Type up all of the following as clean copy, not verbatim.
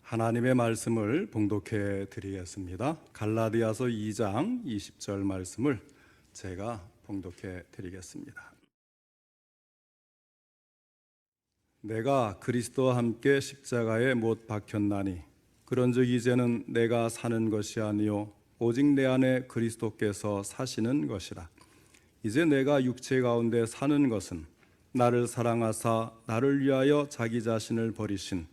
하나님의 말씀을 봉독해 드리겠습니다. 갈라디아서 2장 20절 말씀을 제가 봉독해 드리겠습니다. 내가 그리스도와 함께 십자가에 못 박혔나니 그런즉 이제는 내가 사는 것이 아니요 오직 내 안에 그리스도께서 사시는 것이라. 이제 내가 육체 가운데 사는 것은 나를 사랑하사 나를 위하여 자기 자신을 버리신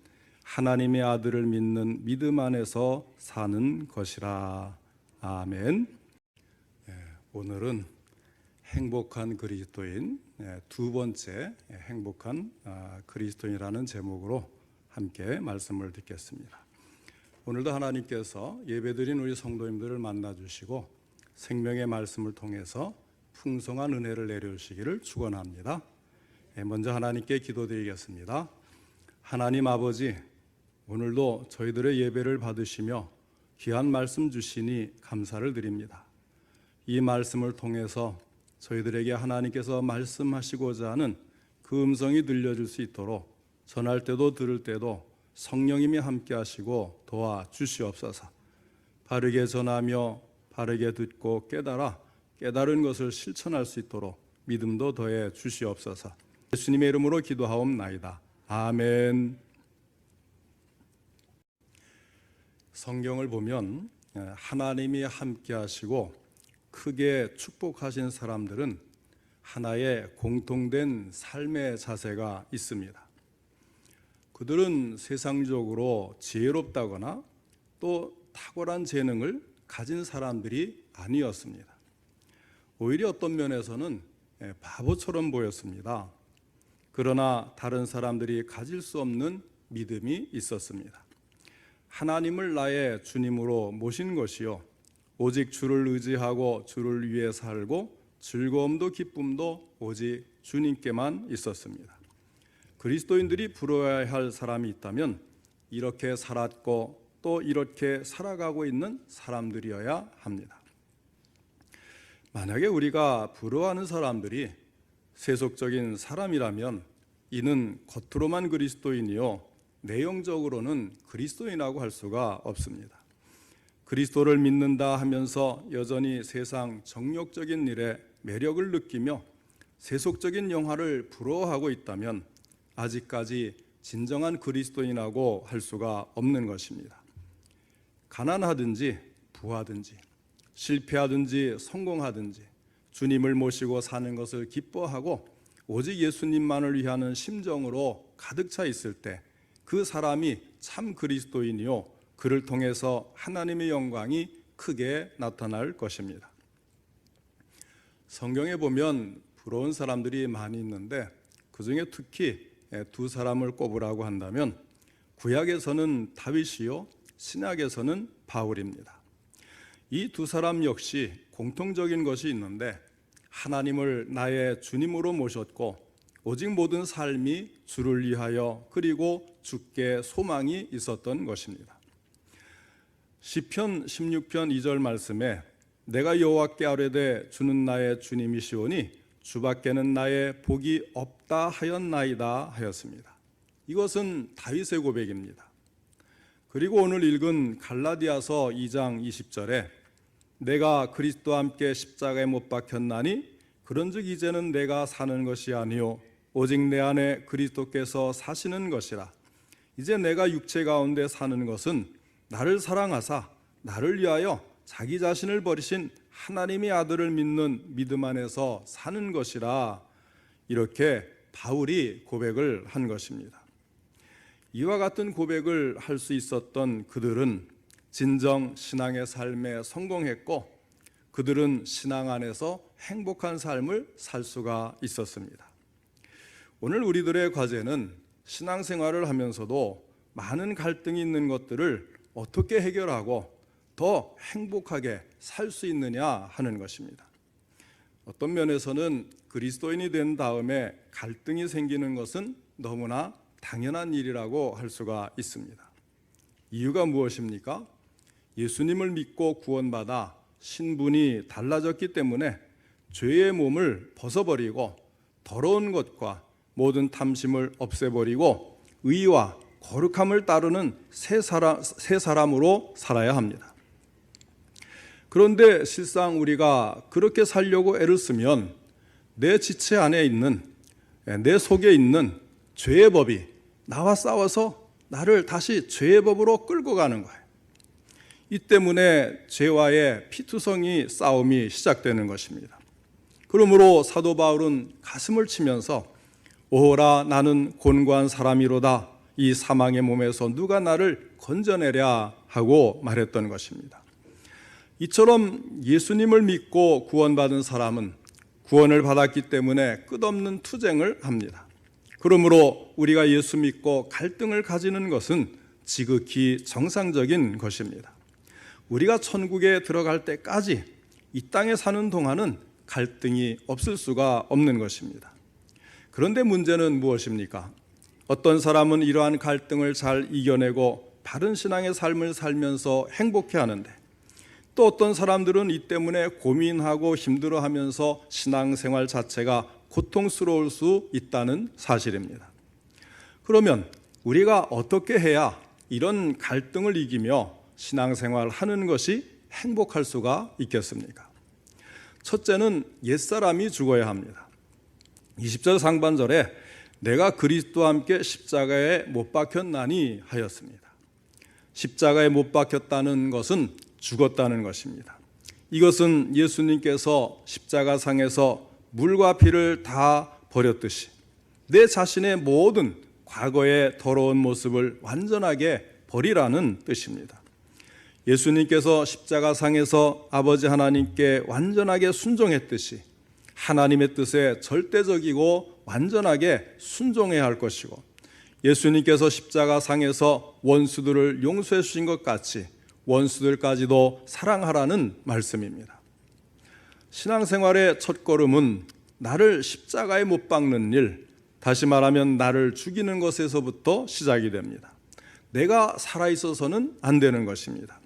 하나님의 아들을 믿는 믿음 안에서 사는 것이라. 아멘. 오늘은 행복한 그리스도인, 두 번째 행복한 그리스도인이라는 제목으로 함께 말씀을 듣겠습니다. 오늘도 하나님께서 예배드린 우리 성도님들을 만나주시고 생명의 말씀을 통해서 풍성한 은혜를 내려주시기를 축원합니다. 먼저 하나님께 기도드리겠습니다. 하나님 아버지, 오늘도 저희들의 예배를 받으시며 귀한 말씀 주시니 감사를 드립니다. 이 말씀을 통해서 저희들에게 하나님께서 말씀하시고자 하는 그 음성이 들려줄 수 있도록 전할 때도 들을 때도 성령님이 함께 하시고 도와주시옵소서. 바르게 전하며 바르게 듣고 깨달은 것을 실천할 수 있도록 믿음도 더해 주시옵소서. 예수님의 이름으로 기도하옵나이다. 아멘. 성경을 보면 하나님이 함께 하시고 크게 축복하신 사람들은 하나의 공통된 삶의 자세가 있습니다. 그들은 세상적으로 지혜롭다거나 또 탁월한 재능을 가진 사람들이 아니었습니다. 오히려 어떤 면에서는 바보처럼 보였습니다. 그러나 다른 사람들이 가질 수 없는 믿음이 있었습니다. 하나님을 나의 주님으로 모신 것이요 오직 주를 의지하고 주를 위해 살고 즐거움도 기쁨도 오직 주님께만 있었습니다. 그리스도인들이 부러워야 할 사람이 있다면 이렇게 살았고 또 이렇게 살아가고 있는 사람들이어야 합니다. 만약에 우리가 부러워하는 사람들이 세속적인 사람이라면 이는 겉으로만 그리스도인이요 내용적으로는 그리스도인이라고 할 수가 없습니다. 그리스도를 믿는다 하면서 여전히 세상 정욕적인 일에 매력을 느끼며 세속적인 영화를 부러워하고 있다면 아직까지 진정한 그리스도인이라고 할 수가 없는 것입니다. 가난하든지 부하든지 실패하든지 성공하든지 주님을 모시고 사는 것을 기뻐하고 오직 예수님만을 위하는 심정으로 가득 차 있을 때 그 사람이 참 그리스도인이요 그를 통해서 하나님의 영광이 크게 나타날 것입니다. 성경에 보면 부러운 사람들이 많이 있는데 그중에 특히 두 사람을 꼽으라고 한다면 구약에서는 다윗이요 신약에서는 바울입니다. 이 두 사람 역시 공통적인 것이 있는데 하나님을 나의 주님으로 모셨고 오직 모든 삶이 주를 위하여 그리고 주께 소망이 있었던 것입니다. 시편 16편 2절 말씀에 내가 여호와께 아뢰되 주는 나의 주님이시오니 주밖에는 나의 복이 없다 하였나이다 하였습니다. 이것은 다윗의 고백입니다. 그리고 오늘 읽은 갈라디아서 2장 20절에 내가 그리스도와 함께 십자가에 못 박혔나니 그런즉 이제는 내가 사는 것이 아니요 오직 내 안에 그리스도께서 사시는 것이라. 이제 내가 육체 가운데 사는 것은 나를 사랑하사 나를 위하여 자기 자신을 버리신 하나님의 아들을 믿는 믿음 안에서 사는 것이라. 이렇게 바울이 고백을 한 것입니다. 이와 같은 고백을 할 수 있었던 그들은 진정 신앙의 삶에 성공했고 그들은 신앙 안에서 행복한 삶을 살 수가 있었습니다. 오늘 우리들의 과제는 신앙생활을 하면서도 많은 갈등이 있는 것들을 어떻게 해결하고 더 행복하게 살 수 있느냐 하는 것입니다. 어떤 면에서는 그리스도인이 된 다음에 갈등이 생기는 것은 너무나 당연한 일이라고 할 수가 있습니다. 이유가 무엇입니까? 예수님을 믿고 구원받아 신분이 달라졌기 때문에 죄의 몸을 벗어버리고 더러운 것과 모든 탐심을 없애버리고 의와 거룩함을 따르는 새 사람으로 살아야 합니다. 그런데 실상 우리가 그렇게 살려고 애를 쓰면 내 지체 안에 있는, 내 속에 있는 죄의 법이 나와 싸워서 나를 다시 죄의 법으로 끌고 가는 거예요. 이 때문에 죄와의 피투성이 싸움이 시작되는 것입니다. 그러므로 사도 바울은 가슴을 치면서 오호라 나는 곤고한 사람이로다. 이 사망의 몸에서 누가 나를 건져내랴 하고 말했던 것입니다. 이처럼 예수님을 믿고 구원받은 사람은 구원을 받았기 때문에 끝없는 투쟁을 합니다. 그러므로 우리가 예수 믿고 갈등을 가지는 것은 지극히 정상적인 것입니다. 우리가 천국에 들어갈 때까지 이 땅에 사는 동안은 갈등이 없을 수가 없는 것입니다. 그런데 문제는 무엇입니까? 어떤 사람은 이러한 갈등을 잘 이겨내고 바른 신앙의 삶을 살면서 행복해하는데 또 어떤 사람들은 이 때문에 고민하고 힘들어하면서 신앙생활 자체가 고통스러울 수 있다는 사실입니다. 그러면 우리가 어떻게 해야 이런 갈등을 이기며 신앙생활 하는 것이 행복할 수가 있겠습니까? 첫째는 옛사람이 죽어야 합니다. 20절 상반절에 내가 그리스도와 함께 십자가에 못 박혔나니 하였습니다. 십자가에 못 박혔다는 것은 죽었다는 것입니다. 이것은 예수님께서 십자가상에서 물과 피를 다 버렸듯이 내 자신의 모든 과거의 더러운 모습을 완전하게 버리라는 뜻입니다. 예수님께서 십자가상에서 아버지 하나님께 완전하게 순종했듯이 하나님의 뜻에 절대적이고 완전하게 순종해야 할 것이고 예수님께서 십자가상에서 원수들을 용서해 주신 것 같이 원수들까지도 사랑하라는 말씀입니다. 신앙생활의 첫걸음은 나를 십자가에 못 박는 일, 다시 말하면 나를 죽이는 것에서부터 시작이 됩니다. 내가 살아있어서는 안 되는 것입니다.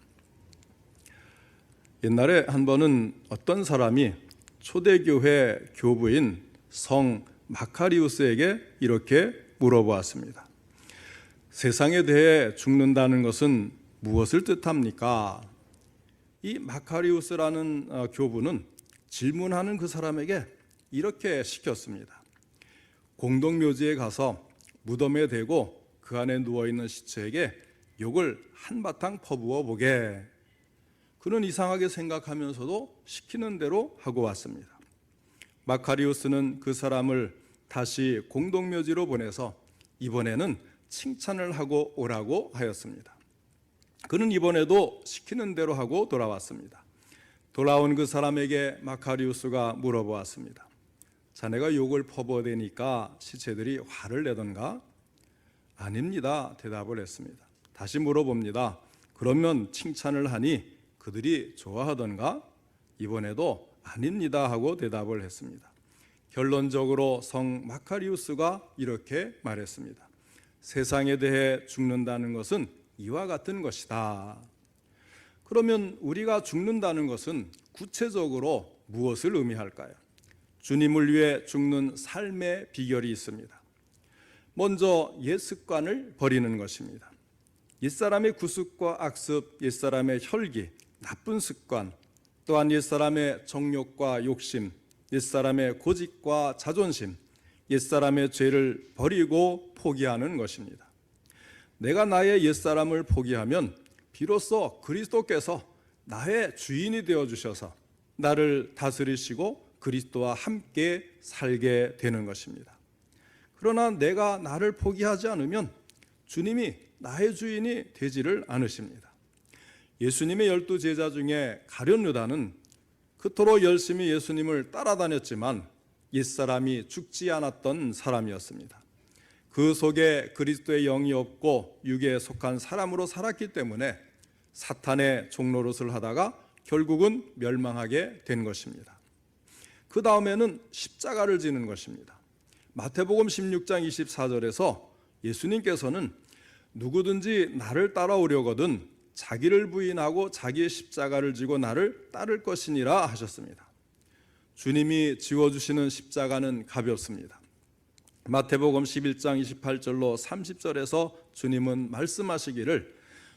옛날에 한 번은 어떤 사람이 초대교회 교부인 성 마카리우스에게 이렇게 물어보았습니다. 세상에 대해 죽는다는 것은 무엇을 뜻합니까? 이 마카리우스라는 교부는 질문하는 그 사람에게 이렇게 시켰습니다. 공동묘지에 가서 무덤에 대고 그 안에 누워있는 시체에게 욕을 한바탕 퍼부어 보게. 그는 이상하게 생각하면서도 시키는 대로 하고 왔습니다. 마카리우스는 그 사람을 다시 공동묘지로 보내서 이번에는 칭찬을 하고 오라고 하였습니다. 그는 이번에도 시키는 대로 하고 돌아왔습니다. 돌아온 그 사람에게 마카리우스가 물어보았습니다. 자네가 욕을 퍼부어대니까 시체들이 화를 내던가? 아닙니다. 대답을 했습니다. 다시 물어봅니다. 그러면 칭찬을 하니 그들이 좋아하던가? 이번에도 아닙니다 하고 대답을 했습니다. 결론적으로 성 마카리우스가 이렇게 말했습니다. 세상에 대해 죽는다는 것은 이와 같은 것이다. 그러면 우리가 죽는다는 것은 구체적으로 무엇을 의미할까요? 주님을 위해 죽는 삶의 비결이 있습니다. 먼저 옛 습관을 버리는 것입니다. 옛사람의 구습과 악습, 옛사람의 혈기, 나쁜 습관, 또한 옛사람의 정욕과 욕심, 옛사람의 고집과 자존심, 옛사람의 죄를 버리고 포기하는 것입니다. 내가 나의 옛사람을 포기하면 비로소 그리스도께서 나의 주인이 되어주셔서 나를 다스리시고 그리스도와 함께 살게 되는 것입니다. 그러나 내가 나를 포기하지 않으면 주님이 나의 주인이 되지를 않으십니다. 예수님의 12제자 중에 가룟 유다는 그토록 열심히 예수님을 따라다녔지만 옛사람이 죽지 않았던 사람이었습니다. 그 속에 그리스도의 영이 없고 육에 속한 사람으로 살았기 때문에 사탄의 종노릇을 하다가 결국은 멸망하게 된 것입니다. 그 다음에는 십자가를 지는 것입니다. 마태복음 16장 24절에서 예수님께서는 누구든지 나를 따라오려거든 자기를 부인하고 자기의 십자가를 지고 나를 따를 것이니라 하셨습니다. 주님이 지워주시는 십자가는 가볍습니다. 마태복음 11장 28절로 30절에서 주님은 말씀하시기를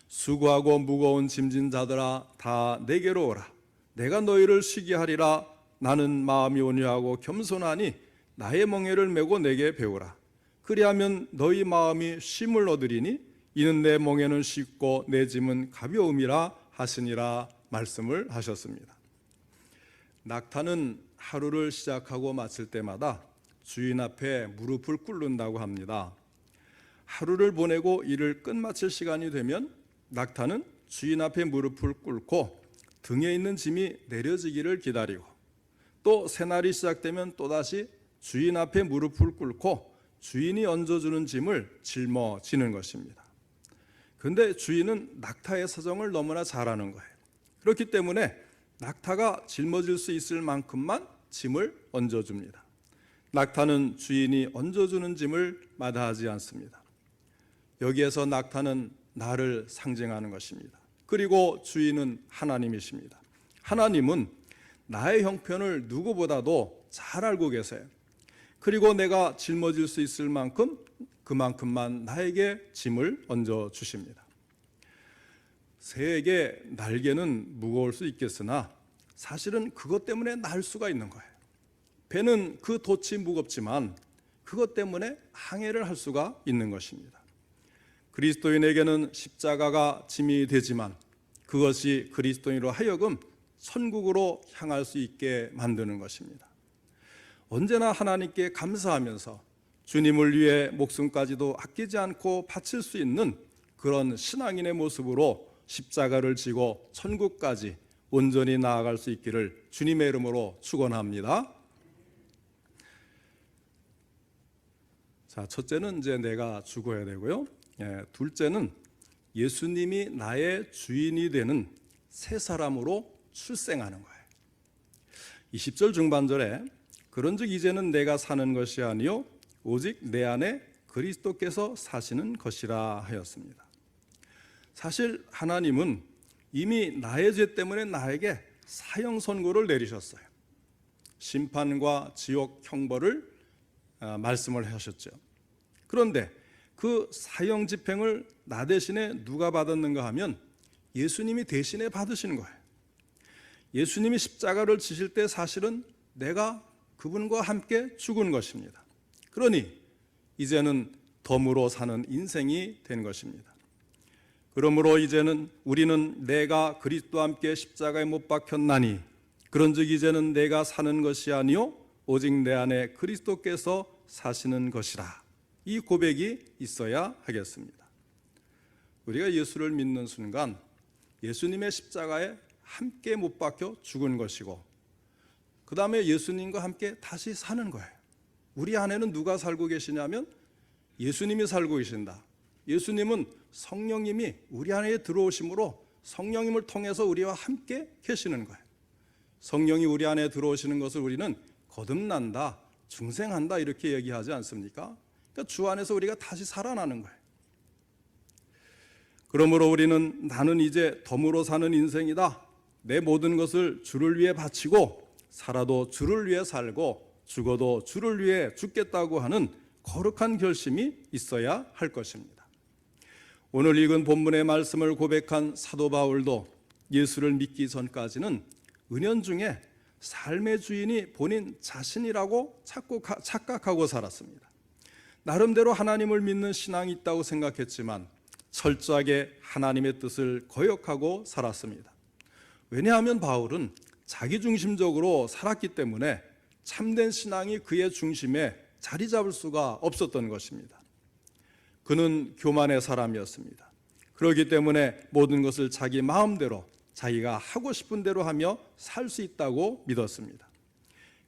수고하고 무거운 짐진 자들아 다 내게로 오라. 내가 너희를 쉬게 하리라. 나는 마음이 온유하고 겸손하니 나의 멍에를 메고 내게 배우라. 그리하면 너희 마음이 쉼을 얻으리니 이는 내 멍에는 쉽고 내 짐은 가벼움이라 하시니라 말씀을 하셨습니다. 낙타는 하루를 시작하고 마칠 때마다 주인 앞에 무릎을 꿇는다고 합니다. 하루를 보내고 일을 끝마칠 시간이 되면 낙타는 주인 앞에 무릎을 꿇고 등에 있는 짐이 내려지기를 기다리고 또 새날이 시작되면 또다시 주인 앞에 무릎을 꿇고 주인이 얹어주는 짐을 짊어지는 것입니다. 그런데 주인은 낙타의 사정을 너무나 잘 아는 거예요. 그렇기 때문에 낙타가 짊어질 수 있을 만큼만 짐을 얹어줍니다. 낙타는 주인이 얹어주는 짐을 마다하지 않습니다. 여기에서 낙타는 나를 상징하는 것입니다. 그리고 주인은 하나님이십니다. 하나님은 나의 형편을 누구보다도 잘 알고 계세요. 그리고 내가 짊어질 수 있을 만큼 그만큼만 나에게 짐을 얹어 주십니다. 새에게 날개는 무거울 수 있겠으나 사실은 그것 때문에 날 수가 있는 거예요. 배는 그 돛이 무겁지만 그것 때문에 항해를 할 수가 있는 것입니다. 그리스도인에게는 십자가가 짐이 되지만 그것이 그리스도인으로 하여금 천국으로 향할 수 있게 만드는 것입니다. 언제나 하나님께 감사하면서 주님을 위해 목숨까지도 아끼지 않고 바칠 수 있는 그런 신앙인의 모습으로 십자가를 지고 천국까지 온전히 나아갈 수 있기를 주님의 이름으로 축원합니다. 자, 첫째는 이제 내가 죽어야 되고요. 둘째는 예수님이 나의 주인이 되는 새 사람으로 출생하는 거예요. 20절 중반절에 그런즉 이제는 내가 사는 것이 아니요 오직 내 안에 그리스도께서 사시는 것이라 하였습니다. 사실 하나님은 이미 나의 죄 때문에 나에게 사형 선고를 내리셨어요. 심판과 지옥 형벌을 말씀을 하셨죠. 그런데 그 사형 집행을 나 대신에 누가 받았는가 하면 예수님이 대신에 받으시는 거예요. 예수님이 십자가를 지실 때 사실은 내가 그분과 함께 죽은 것입니다. 그러니 이제는 덤으로 사는 인생이 된 것입니다. 그러므로 이제는 우리는 내가 그리스도와 함께 십자가에 못 박혔나니 그런즉 이제는 내가 사는 것이 아니요 오직 내 안에 그리스도께서 사시는 것이라. 이 고백이 있어야 하겠습니다. 우리가 예수를 믿는 순간 예수님의 십자가에 함께 못 박혀 죽은 것이고 그 다음에 예수님과 함께 다시 사는 거예요. 우리 안에는 누가 살고 계시냐면 예수님이 살고 계신다. 예수님은 성령님이 우리 안에 들어오심으로 성령님을 통해서 우리와 함께 계시는 거예요. 성령이 우리 안에 들어오시는 것을 우리는 거듭난다, 중생한다 이렇게 얘기하지 않습니까? 그러니까 주 안에서 우리가 다시 살아나는 거예요. 그러므로 우리는 나는 이제 덤으로 사는 인생이다. 내 모든 것을 주를 위해 바치고 살아도 주를 위해 살고 죽어도 주를 위해 죽겠다고 하는 거룩한 결심이 있어야 할 것입니다. 오늘 읽은 본문의 말씀을 고백한 사도 바울도 예수를 믿기 전까지는 은연중에 삶의 주인이 본인 자신이라고 착각하고 살았습니다. 나름대로 하나님을 믿는 신앙이 있다고 생각했지만 철저하게 하나님의 뜻을 거역하고 살았습니다. 왜냐하면 바울은 자기중심적으로 살았기 때문에 참된 신앙이 그의 중심에 자리 잡을 수가 없었던 것입니다. 그는 교만의 사람이었습니다. 그렇기 때문에 모든 것을 자기 마음대로 자기가 하고 싶은 대로 하며 살 수 있다고 믿었습니다.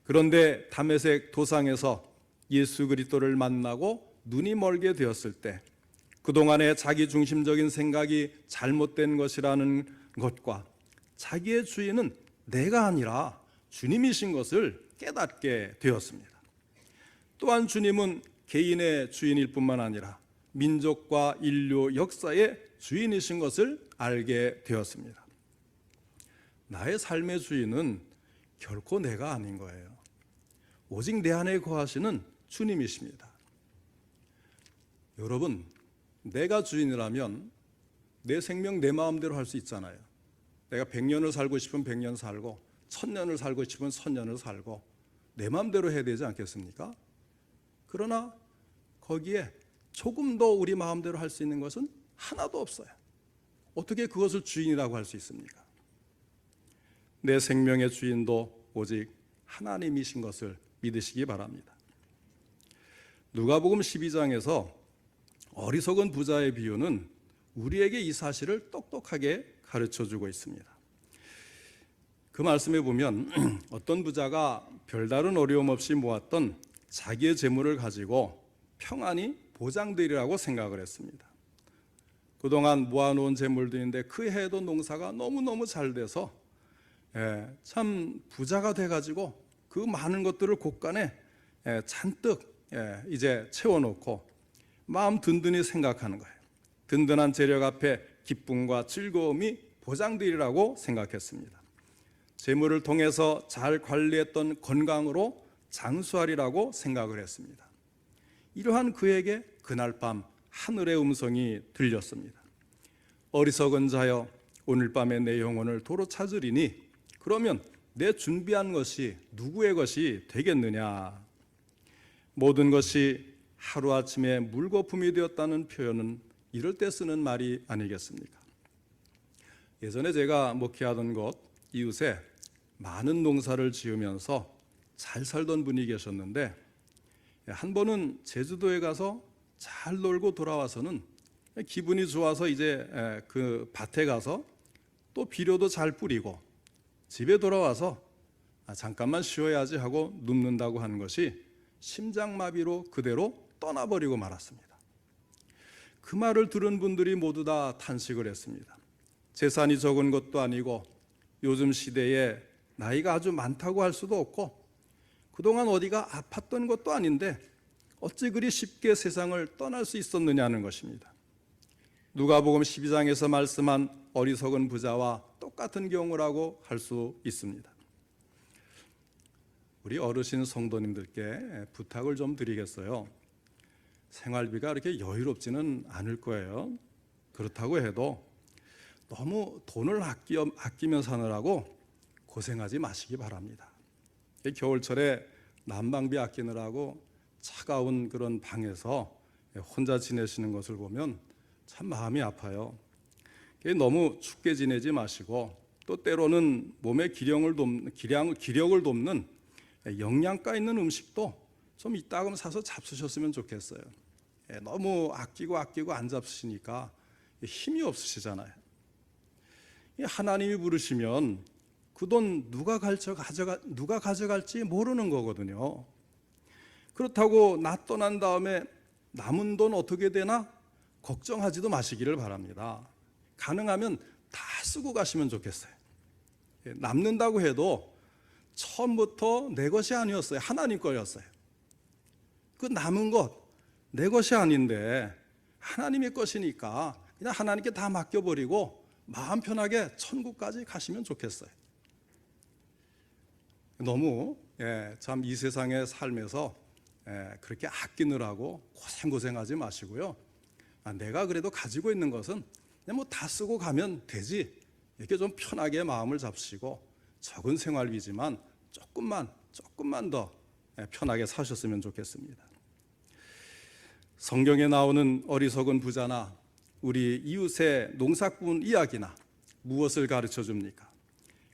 그런데 다메섹 도상에서 예수 그리스도를 만나고 눈이 멀게 되었을 때 그동안의 자기중심적인 생각이 잘못된 것이라는 것과 자기의 주인은 내가 아니라 주님이신 것을 깨닫게 되었습니다. 또한 주님은 개인의 주인일 뿐만 아니라 민족과 인류 역사의 주인이신 것을 알게 되었습니다. 나의 삶의 주인은 결코 내가 아닌 거예요. 오직 내 안에 거하시는 주님이십니다. 여러분, 내가 주인이라면 내 생명 내 마음대로 할 수 있잖아요. 내가 100년을 살고 싶으면 100년 살고 1000년을 살고 싶으면 1000년을 살고 내 마음대로 해야 되지 않겠습니까? 그러나 거기에 조금 더 우리 마음대로 할 수 있는 것은 하나도 없어요. 어떻게 그것을 주인이라고 할 수 있습니까? 내 생명의 주인도 오직 하나님이신 것을 믿으시기 바랍니다. 누가복음 12장에서 어리석은 부자의 비유는 우리에게 이 사실을 똑똑하게 가르쳐주고 있습니다. 그 말씀에 보면 어떤 부자가 별다른 어려움 없이 모았던 자기의 재물을 가지고 평안히 보장되리라고 생각을 했습니다. 그동안 모아놓은 재물들인데 그 해에도 농사가 너무너무 잘 돼서 참 부자가 돼가지고 그 많은 것들을 곳간에 잔뜩 이제 채워놓고 마음 든든히 생각하는 거예요. 든든한 재력 앞에 기쁨과 즐거움이 보장되리라고 생각했습니다. 재물을 통해서 잘 관리했던 건강으로 장수하리라고 생각을 했습니다. 이러한 그에게 그날 밤 하늘의 음성이 들렸습니다. 어리석은 자여, 오늘 밤에 내 영혼을 도로 찾으리니 그러면 내 준비한 것이 누구의 것이 되겠느냐. 모든 것이 하루아침에 물거품이 되었다는 표현은 이럴 때 쓰는 말이 아니겠습니까? 예전에 제가 목회하던 곳 이웃에 많은 농사를 지으면서 잘 살던 분이 계셨는데 한 번은 제주도에 가서 잘 놀고 돌아와서는 기분이 좋아서 이제 그 밭에 가서 또 비료도 잘 뿌리고 집에 돌아와서 잠깐만 쉬어야지 하고 눕는다고 하는 것이 심장마비로 그대로 떠나버리고 말았습니다. 그 말을 들은 분들이 모두 다 탄식을 했습니다. 재산이 적은 것도 아니고 요즘 시대에 나이가 아주 많다고 할 수도 없고 그동안 어디가 아팠던 것도 아닌데 어찌 그리 쉽게 세상을 떠날 수 있었느냐는 것입니다. 누가복음 12장에서 말씀한 어리석은 부자와 똑같은 경우라고 할 수 있습니다. 우리 어르신 성도님들께 부탁을 좀 드리겠어요. 생활비가 이렇게 여유롭지는 않을 거예요. 그렇다고 해도 너무 돈을 아끼며 사느라고 고생하지 마시기 바랍니다. 겨울철에 난방비 아끼느라고 차가운 그런 방에서 혼자 지내시는 것을 보면 참 마음이 아파요. 너무 춥게 지내지 마시고 또 때로는 몸의 기력을 돕는 영양가 있는 음식도 좀 이따금 사서 잡수셨으면 좋겠어요. 너무 아끼고 안 잡수시니까 힘이 없으시잖아요. 하나님이 부르시면 그 돈 누가 가져갈지 모르는 거거든요. 그렇다고 나 떠난 다음에 남은 돈 어떻게 되나 걱정하지도 마시기를 바랍니다. 가능하면 다 쓰고 가시면 좋겠어요. 남는다고 해도 처음부터 내 것이 아니었어요. 하나님 거였어요. 그 남은 것 내 것이 아닌데 하나님의 것이니까 그냥 하나님께 다 맡겨버리고 마음 편하게 천국까지 가시면 좋겠어요. 너무 참 이 세상의 삶에서 그렇게 아끼느라고 고생하지 마시고요. 내가 그래도 가지고 있는 것은 그냥 뭐 다 쓰고 가면 되지, 이렇게 좀 편하게 마음을 잡으시고 적은 생활비지만 조금만 더 편하게 사셨으면 좋겠습니다. 성경에 나오는 어리석은 부자나 우리 이웃의 농사꾼 이야기나 무엇을 가르쳐 줍니까?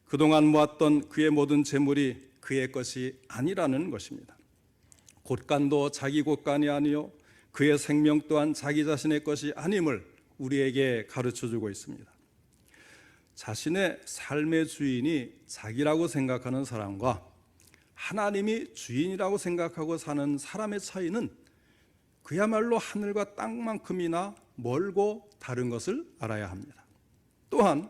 그동안 모았던 그의 모든 재물이 그의 것이 아니라는 것입니다. 곳간도 자기 곳간이 아니요 그의 생명 또한 자기 자신의 것이 아님을 우리에게 가르쳐 주고 있습니다. 자신의 삶의 주인이 자기라고 생각하는 사람과 하나님이 주인이라고 생각하고 사는 사람의 차이는 그야말로 하늘과 땅만큼이나 멀고 다른 것을 알아야 합니다. 또한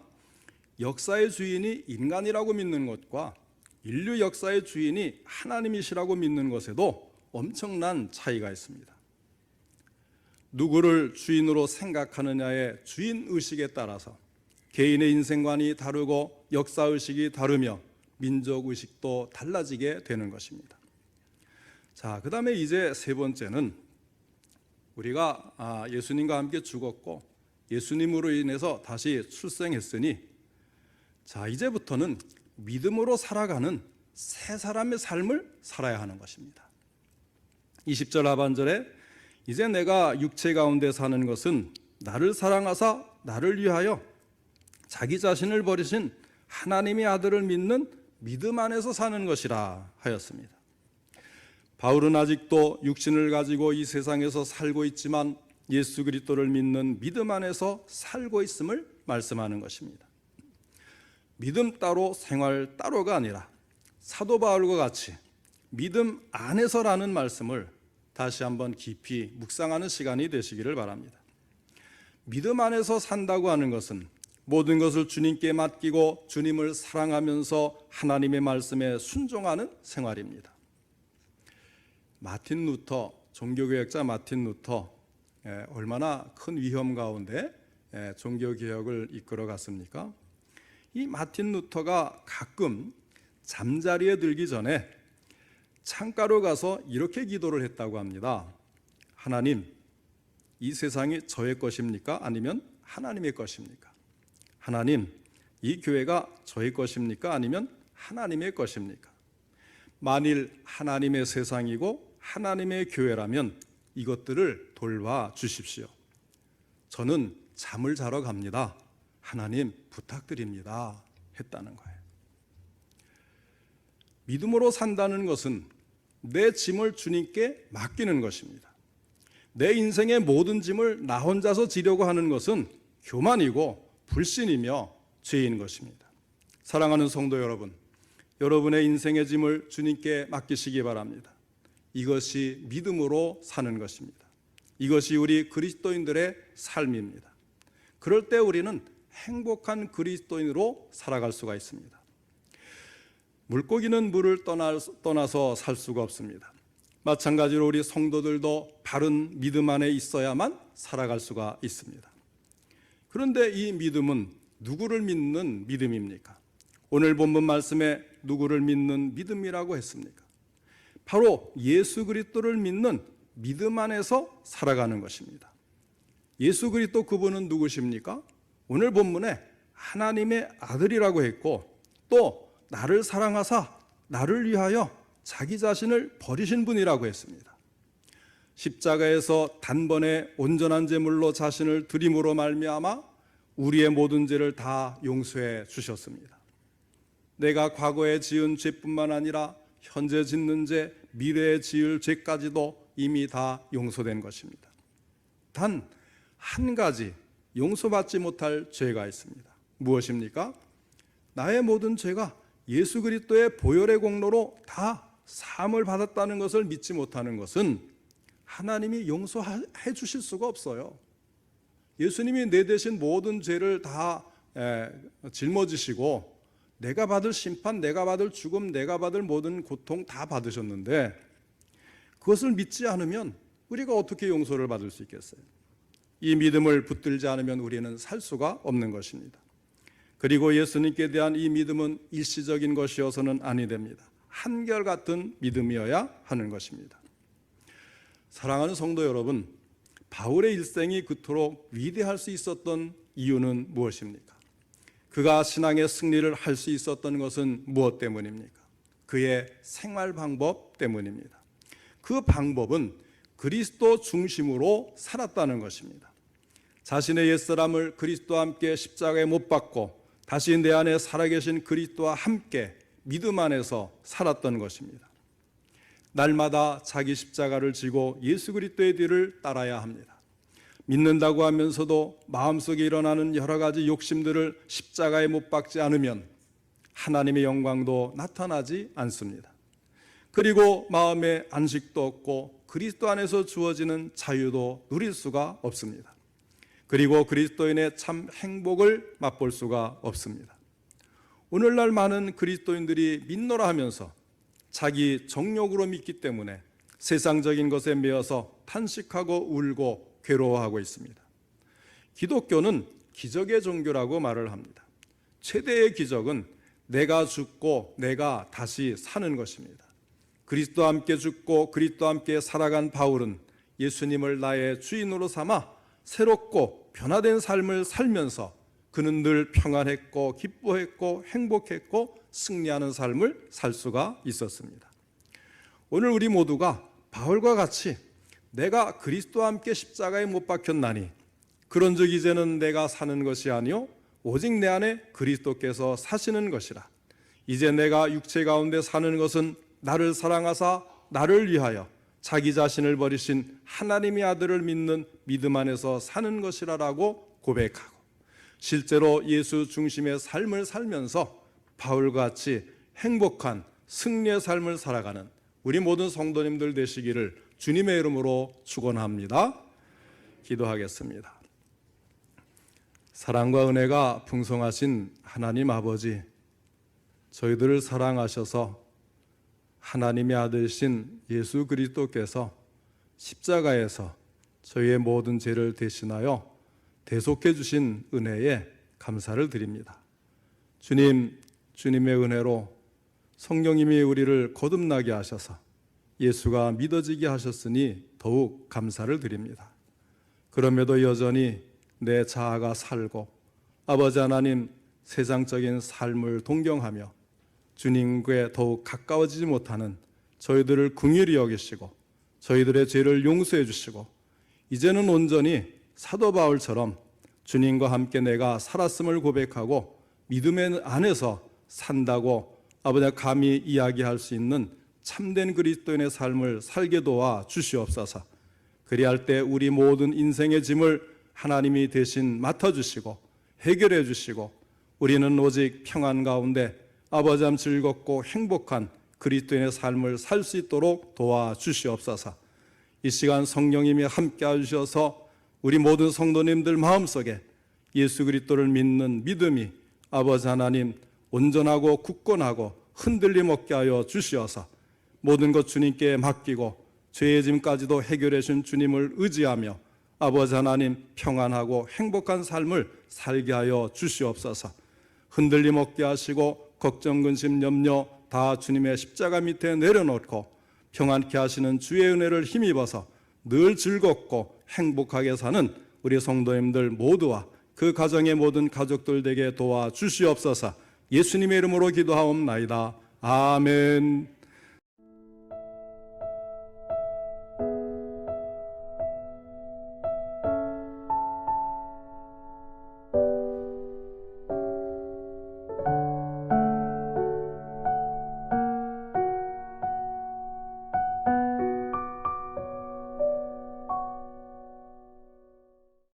역사의 주인이 인간이라고 믿는 것과 인류 역사의 주인이 하나님이시라고 믿는 것에도 엄청난 차이가 있습니다. 누구를 주인으로 생각하느냐의 주인의식에 따라서 개인의 인생관이 다르고 역사의식이 다르며 민족의식도 달라지게 되는 것입니다. 자, 그 다음에 이제 세 번째는 우리가 예수님과 함께 죽었고 예수님으로 인해서 다시 출생했으니 자, 이제부터는 믿음으로 살아가는 새 사람의 삶을 살아야 하는 것입니다. 20절 하반절에 이제 내가 육체 가운데 사는 것은 나를 사랑하사 나를 위하여 자기 자신을 버리신 하나님의 아들을 믿는 믿음 안에서 사는 것이라 하였습니다. 바울은 아직도 육신을 가지고 이 세상에서 살고 있지만 예수 그리스도를 믿는 믿음 안에서 살고 있음을 말씀하는 것입니다. 믿음 따로 생활 따로가 아니라 사도 바울과 같이 믿음 안에서라는 말씀을 다시 한번 깊이 묵상하는 시간이 되시기를 바랍니다. 믿음 안에서 산다고 하는 것은 모든 것을 주님께 맡기고 주님을 사랑하면서 하나님의 말씀에 순종하는 생활입니다. 마틴 루터, 종교개혁자 마틴 루터, 얼마나 큰 위험 가운데 종교개혁을 이끌어 갔습니까? 이 마틴 루터가 가끔 잠자리에 들기 전에 창가로 가서 이렇게 기도를 했다고 합니다. 하나님, 이 세상이 저의 것입니까? 아니면 하나님의 것입니까? 하나님, 이 교회가 저의 것입니까? 아니면 하나님의 것입니까? 만일 하나님의 세상이고 하나님의 교회라면 이것들을 돌봐 주십시오. 저는 잠을 자러 갑니다. 하나님 부탁드립니다. 했다는 거예요. 믿음으로 산다는 것은 내 짐을 주님께 맡기는 것입니다. 내 인생의 모든 짐을 나 혼자서 지려고 하는 것은 교만이고 불신이며 죄인 것입니다. 사랑하는 성도 여러분, 여러분의 인생의 짐을 주님께 맡기시기 바랍니다. 이것이 믿음으로 사는 것입니다. 이것이 우리 그리스도인들의 삶입니다. 그럴 때 우리는 행복한 그리스도인으로 살아갈 수가 있습니다. 물고기는 물을 떠나서 살 수가 없습니다. 마찬가지로 우리 성도들도 바른 믿음 안에 있어야만 살아갈 수가 있습니다. 그런데 이 믿음은 누구를 믿는 믿음입니까? 오늘 본문 말씀에 누구를 믿는 믿음이라고 했습니까? 바로 예수 그리스도를 믿는 믿음 안에서 살아가는 것입니다. 예수 그리스도 그분은 누구십니까? 오늘 본문에 하나님의 아들이라고 했고 또 나를 사랑하사 나를 위하여 자기 자신을 버리신 분이라고 했습니다. 십자가에서 단번에 온전한 제물로 자신을 드림으로 말미암아 우리의 모든 죄를 다 용서해 주셨습니다. 내가 과거에 지은 죄뿐만 아니라 현재 짓는 죄, 미래에 지을 죄까지도 이미 다 용서된 것입니다. 단 한 가지 용서받지 못할 죄가 있습니다. 무엇입니까? 나의 모든 죄가 예수 그리스도의 보혈의 공로로 다 사함을 받았다는 것을 믿지 못하는 것은 하나님이 용서해 주실 수가 없어요. 예수님이 내 대신 모든 죄를 다 짊어지시고 내가 받을 심판, 내가 받을 죽음, 내가 받을 모든 고통 다 받으셨는데 그것을 믿지 않으면 우리가 어떻게 용서를 받을 수 있겠어요? 이 믿음을 붙들지 않으면 우리는 살 수가 없는 것입니다. 그리고 예수님께 대한 이 믿음은 일시적인 것이어서는 아니 됩니다. 한결같은 믿음이어야 하는 것입니다. 사랑하는 성도 여러분, 바울의 일생이 그토록 위대할 수 있었던 이유는 무엇입니까? 그가 신앙의 승리를 할 수 있었던 것은 무엇 때문입니까? 그의 생활 방법 때문입니다. 그 방법은 그리스도 중심으로 살았다는 것입니다. 자신의 옛사람을 그리스도와 함께 십자가에 못 박고 다시 내 안에 살아계신 그리스도와 함께 믿음 안에서 살았던 것입니다. 날마다 자기 십자가를 지고 예수 그리스도의 뒤를 따라야 합니다. 믿는다고 하면서도 마음속에 일어나는 여러 가지 욕심들을 십자가에 못 박지 않으면 하나님의 영광도 나타나지 않습니다. 그리고 마음에 안식도 없고 그리스도 안에서 주어지는 자유도 누릴 수가 없습니다. 그리고 그리스도인의 참 행복을 맛볼 수가 없습니다. 오늘날 많은 그리스도인들이 믿노라 하면서 자기 정욕으로 믿기 때문에 세상적인 것에 매여서 탄식하고 울고 괴로워하고 있습니다. 기독교는 기적의 종교라고 말을 합니다. 최대의 기적은 내가 죽고 내가 다시 사는 것입니다. 그리스도와 함께 죽고 그리스도와 함께 살아간 바울은 예수님을 나의 주인으로 삼아 새롭고 변화된 삶을 살면서 그는 늘 평안했고 기뻐했고 행복했고 승리하는 삶을 살 수가 있었습니다. 오늘 우리 모두가 바울과 같이 내가 그리스도와 함께 십자가에 못 박혔나니 그런즉 이제는 내가 사는 것이 아니요 오직 내 안에 그리스도께서 사시는 것이라. 이제 내가 육체 가운데 사는 것은 나를 사랑하사 나를 위하여 자기 자신을 버리신 하나님의 아들을 믿는 믿음 안에서 사는 것이라라고 고백하고, 실제로 예수 중심의 삶을 살면서 바울과 같이 행복한 승리의 삶을 살아가는 우리 모든 성도님들 되시기를 주님의 이름으로 축원합니다. 기도하겠습니다. 사랑과 은혜가 풍성하신 하나님 아버지, 저희들을 사랑하셔서 하나님의 아들이신 예수 그리스도께서 십자가에서 저희의 모든 죄를 대신하여 대속해 주신 은혜에 감사를 드립니다. 주님, 주님의 은혜로 성령님이 우리를 거듭나게 하셔서 예수가 믿어지게 하셨으니 더욱 감사를 드립니다. 그럼에도 여전히 내 자아가 살고 아버지 하나님 세상적인 삶을 동경하며 주님께 더욱 가까워지지 못하는 저희들을 긍휼히 여기시고 저희들의 죄를 용서해 주시고 이제는 온전히 사도 바울처럼 주님과 함께 내가 살았음을 고백하고 믿음의 안에서 산다고 아버지 감히 이야기할 수 있는 참된 그리스도인의 삶을 살게 도와 주시옵소서. 그리할 때 우리 모든 인생의 짐을 하나님이 대신 맡아주시고 해결해 주시고 우리는 오직 평안 가운데 아버지함 즐겁고 행복한 그리스도인의 삶을 살 수 있도록 도와주시옵소서. 이 시간 성령님이 함께 하셔서 우리 모든 성도님들 마음속에 예수 그리스도를 믿는 믿음이 아버지 하나님 온전하고 굳건하고 흔들림 없게 하여 주시어서 모든 것 주님께 맡기고 죄의 짐까지도 해결해 주신 주님을 의지하며 아버지 하나님 평안하고 행복한 삶을 살게 하여 주시옵소서. 흔들림 없게 하시고 걱정, 근심, 염려 다 주님의 십자가 밑에 내려놓고 평안케 하시는 주의 은혜를 힘입어서 늘 즐겁고 행복하게 사는 우리 성도님들 모두와 그 가정의 모든 가족들 되게 도와주시옵소서. 예수님의 이름으로 기도하옵나이다. 아멘.